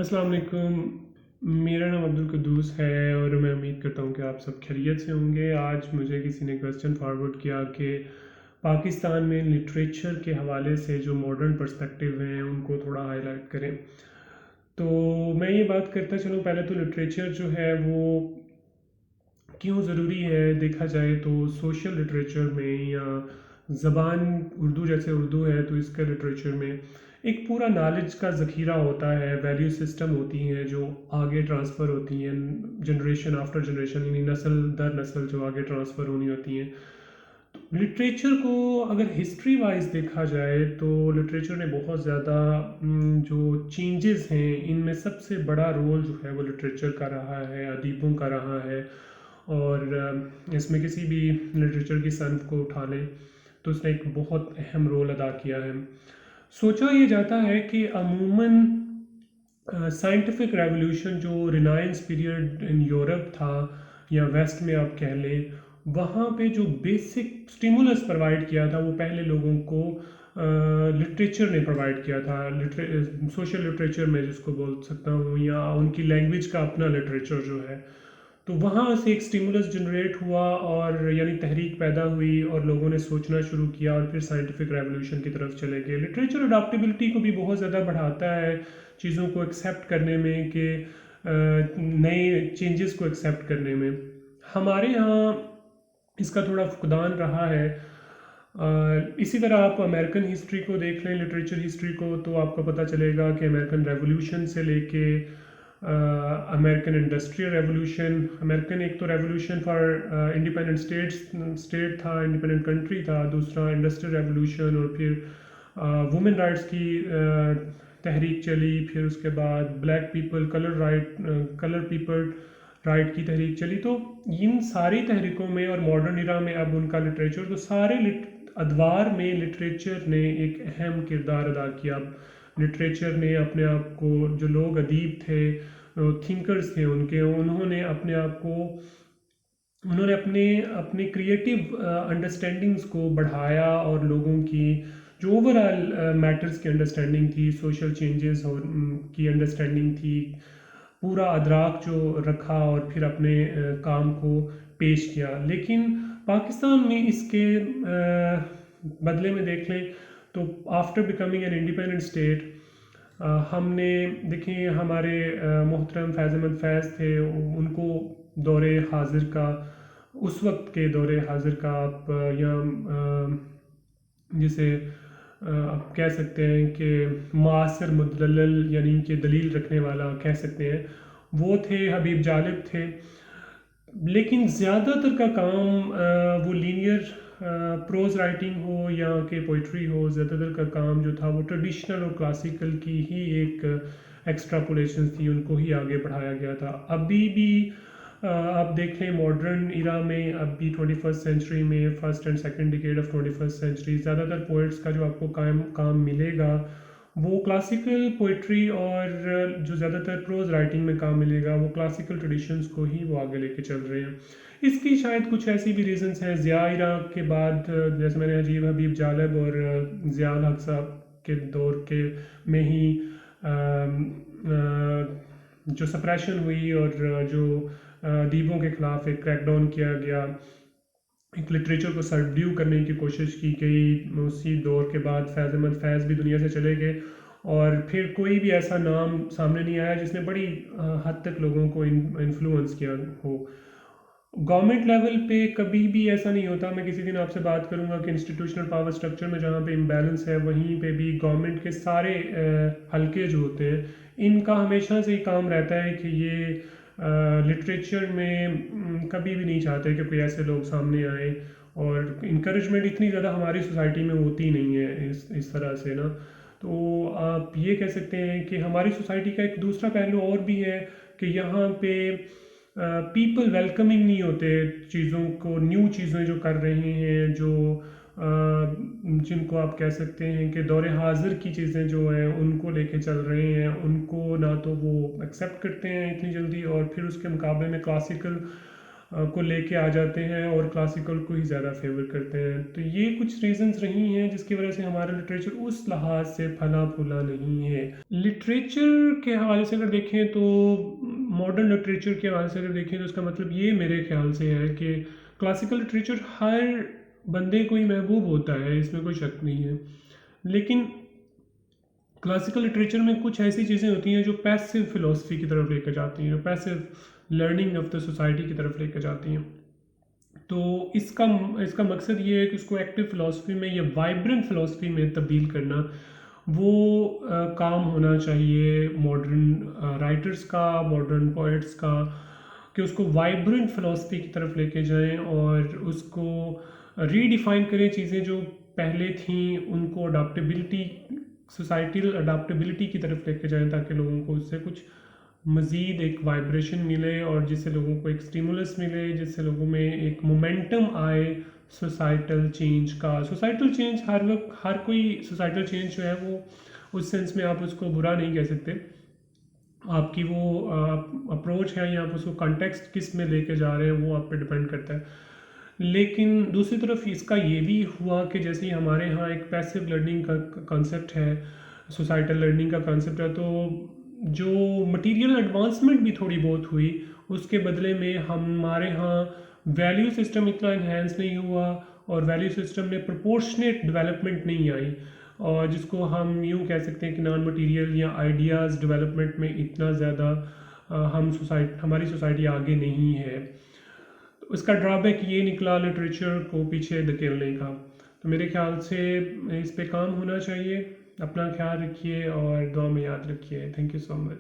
अस्सलाम वालेकुम। मेरा नाम अब्दुल कुद्दूस है और मैं उम्मीद करता हूँ कि आप सब खैरियत से होंगे। आज मुझे किसी ने क्वेश्चन फॉरवर्ड किया कि पाकिस्तान में लिटरेचर के हवाले से जो मॉडर्न पर्सपेक्टिव हैं उनको थोड़ा हाईलाइट करें। तो मैं ये बात करता चलूँ, पहले तो लिटरेचर जो है वो क्यों ज़रूरी है देखा जाए तो सोशल लिटरेचर में या ज़बान उर्दू, जैसे उर्दू है तो इसका लिटरेचर में एक पूरा नॉलेज का ज़ख़ीरा होता है, वैल्यू सिस्टम होती हैं जो आगे ट्रांसफ़र होती हैं जनरेशन आफ्टर जनरेशन, यानी नस्ल दर नस्ल जो आगे ट्रांसफ़र होनी होती हैं। तो लिटरेचर को अगर हिस्ट्री वाइज देखा जाए तो लिटरेचर ने बहुत ज़्यादा जो चेंजेस हैं इनमें सबसे बड़ा रोल जो है वो लिटरेचर का रहा है, अदीबों का रहा है। और इसमें किसी भी लिटरेचर की सनफ को उठा लें तो उसने एक बहुत अहम रोल अदा किया है। सोचा ये जाता है कि अमूमन साइंटिफिक रेवोल्यूशन जो रिनाइंस पीरियड इन यूरोप था या वेस्ट में आप कह लें, वहाँ पे जो बेसिक स्टिमुलस प्रोवाइड किया था वो पहले लोगों को लिटरेचर ने प्रोवाइड किया था। सोशल लिटरेचर में जिसको बोल सकता हूँ, या उनकी लैंग्वेज का अपना लिटरेचर जो है, तो वहाँ से एक स्टिमुलस जनरेट हुआ और यानी तहरीक पैदा हुई और लोगों ने सोचना शुरू किया और फिर साइंटिफिक रेवोल्यूशन की तरफ चले गए। लिटरेचर अडाप्टेबिलिटी को भी बहुत ज़्यादा बढ़ाता है, चीज़ों को एक्सेप्ट करने में, कि नए चेंजेस को एक्सेप्ट करने में। हमारे यहाँ इसका थोड़ा फुकदान रहा है। इसी तरह आप अमेरिकन हिस्ट्री को देख लें, लिटरेचर हिस्ट्री को, तो आपको पता चलेगा कि अमेरिकन रेवोल्यूशन से लेके अमेरिकन इंडस्ट्रियल रेवोल्यूशन, अमेरिकन एक तो रेवोल्यूशन फॉर इंडिपेंडेंट स्टेट था, इंडिपेंडेंट कंट्री था, दूसरा इंडस्ट्रियल रेवोल्यूशन, और फिर वुमेन राइट्स की तहरीक चली, फिर उसके बाद black people colour people right की तहरीक चली। तो इन सारी तहरीकों में और मॉडर्न इरा में अब उनका लिटरेचर, तो सारे अदवार में लिटरेचर ने एक अहम किरदार अदा किया। लिटरेचर ने अपने आप को, जो लोग अदीब थे, थिंकर्स थे उनके, उन्होंने अपने आप को, उन्होंने अपने अपने क्रिएटिव अंडरस्टैंडिंग्स को बढ़ाया और लोगों की जो ओवरऑल मैटर्स की अंडरस्टैंडिंग थी, सोशल चेंजेस की अंडरस्टैंडिंग थी, पूरा अदराक जो रखा और फिर अपने काम को पेश किया। लेकिन पाकिस्तान में इसके बदले में देख लें तो after becoming an independent state, हमने देखिए हमारे मोहतरम फैज़ अहमद फैज़ थे, उनको दौरे हाजिर का, उस वक्त के दौरे हाजिर का आप या जिसे आप कह सकते हैं कि मासर मुदल्लल यानी कि दलील रखने वाला कह सकते हैं, वो थे, हबीब जालिब थे। लेकिन ज़्यादातर का काम वो लीनियर प्रोज राइटिंग हो या कि पोइट्री हो, ज़्यादातर का काम जो था वो ट्रेडिशनल और क्लासिकल की ही एक एक्स्ट्रापोलेशन थी, उनको ही आगे बढ़ाया गया था। अभी भी आप देखें मॉडर्न इरा में, अब भी 21st सेंचुरी में, first and second decade of 21st century, ज़्यादातर पोइट्स का जो आपको काम मिलेगा वो क्लासिकल पोइट्री, और जो ज़्यादातर प्रोज राइटिंग में काम मिलेगा वो क्लासिकल ट्रेडिशंस को ही वो आगे लेके चल रहे हैं। इसकी शायद कुछ ऐसी भी रीजंस हैं। ज़िया इराक के बाद, जैसे मैंने अजीब हबीब जालिब और ज़िया उल हक साहब के दौर के में ही जो सप्रेशन हुई और जो अदीबों के ख़िलाफ़ एक क्रैकडाउन किया गया, एक लिटरेचर को सबड्यू करने की कोशिश की गई। उसी दौर के बाद फैज़ अहमद फैज़ भी दुनिया से चले गए और फिर कोई भी ऐसा नाम सामने नहीं आया जिसने बड़ी हद तक लोगों को इन्फ्लुएंस किया हो। गवर्नमेंट लेवल पे कभी भी ऐसा नहीं होता। मैं किसी दिन आपसे बात करूंगा कि इंस्टीट्यूशनल पावर स्ट्रक्चर में जहाँ पे इम्बैलेंस है, वहीं पे भी गवर्नमेंट के सारे हलके जो होते हैं, इनका हमेशा से ही काम रहता है कि ये लिटरेचर में कभी भी नहीं चाहते कि कोई ऐसे लोग सामने आए, और इनक्रेजमेंट इतनी ज़्यादा हमारी सोसाइटी में होती नहीं है इस तरह से ना। तो आप ये कह सकते हैं कि हमारी सोसाइटी का एक दूसरा पहलू और भी है कि यहाँ पे पीपल वेलकमिंग नहीं होते चीज़ों को, न्यू चीज़ें जो कर रहे हैं, जो जिनको आप कह सकते हैं कि दौरे हाजिर की चीज़ें जो हैं उनको लेके चल रहे हैं, उनको ना तो वो एक्सेप्ट करते हैं इतनी जल्दी, और फिर उसके मुकाबले में क्लासिकल کو लेके आ जाते हैं और क्लासिकल को ही ज़्यादा फेवर करते हैं। तो ये कुछ रीजंस रही हैं जिसकी वजह से हमारा लिटरेचर उस लिहाज से फला फूला नहीं है। लिटरेचर के हवाले से अगर देखें तो मॉडर्न लिटरेचर के हवाले से अगर देखें तो इसका मतलब ये मेरे ख्याल से है कि क्लासिकल लिटरेचर हर बंदे को ही महबूब होता है, इसमें कोई शक नहीं है। लेकिन क्लासिकल लिटरेचर में कुछ ऐसी चीज़ें होती हैं जो पैसिव फ़िलासफ़ी की तरफ लेकर जाती हैं, passive learning of the society की तरफ लेकर जाती हैं। तो इसका मकसद ये है कि उसको एक्टिव फ़िलासफ़ी में या वाइब्रेंट फ़िलासफ़ी में तब्दील करना, वो काम होना चाहिए मॉडर्न राइटर्स का, मॉडर्न पोइट्स का, कि उसको वाइब्रेंट फ़िलासफ़ी की तरफ लेके जाएं और उसको रीडिफ़ाइन करें चीज़ें जो पहले थीं, उनको अडाप्टेबिलिटी, सोसाइटल अडाप्टेबिलिटी की तरफ लेके जाएं ताकि लोगों को उससे कुछ मज़ीद एक वाइब्रेशन मिले और जिससे लोगों को एक स्टिमुलस मिले, जिससे लोगों में एक मोमेंटम आए सोसाइटल चेंज का। सोसाइटल चेंज हर वक्त, हर कोई सोसाइटल चेंज जो है वो उस सेंस में आप उसको बुरा नहीं कह सकते, आपकी वो अप्रोच है या आप उसको कॉन्टेक्स्ट किस में लेके जा रहे हैं वो आप पे डिपेंड करता है। लेकिन दूसरी तरफ इसका ये भी हुआ कि जैसे ही हमारे यहाँ एक पैसिव लर्निंग का कॉन्सेप्ट है, सोसाइटल लर्निंग का कॉन्सेप्ट है, तो जो मटेरियल एडवांसमेंट भी थोड़ी बहुत हुई, उसके बदले में हमारे यहाँ वैल्यू सिस्टम इतना इन्हेंस नहीं हुआ और वैल्यू सिस्टम में प्रोपोर्शनेट डेवलपमेंट नहीं आई, और जिसको हम यूँ कह सकते हैं कि नॉन मटेरियल या आइडियाज़ डेवलपमेंट में इतना ज़्यादा हमारी सोसाइटी आगे नहीं है। तो उसका ड्रॉबैक ये निकला लिटरेचर को पीछे धकेलने का। तो मेरे ख्याल से इस पे काम होना चाहिए। अपना ख्याल रखिए और दुआ में याद रखिए। Thank you so much.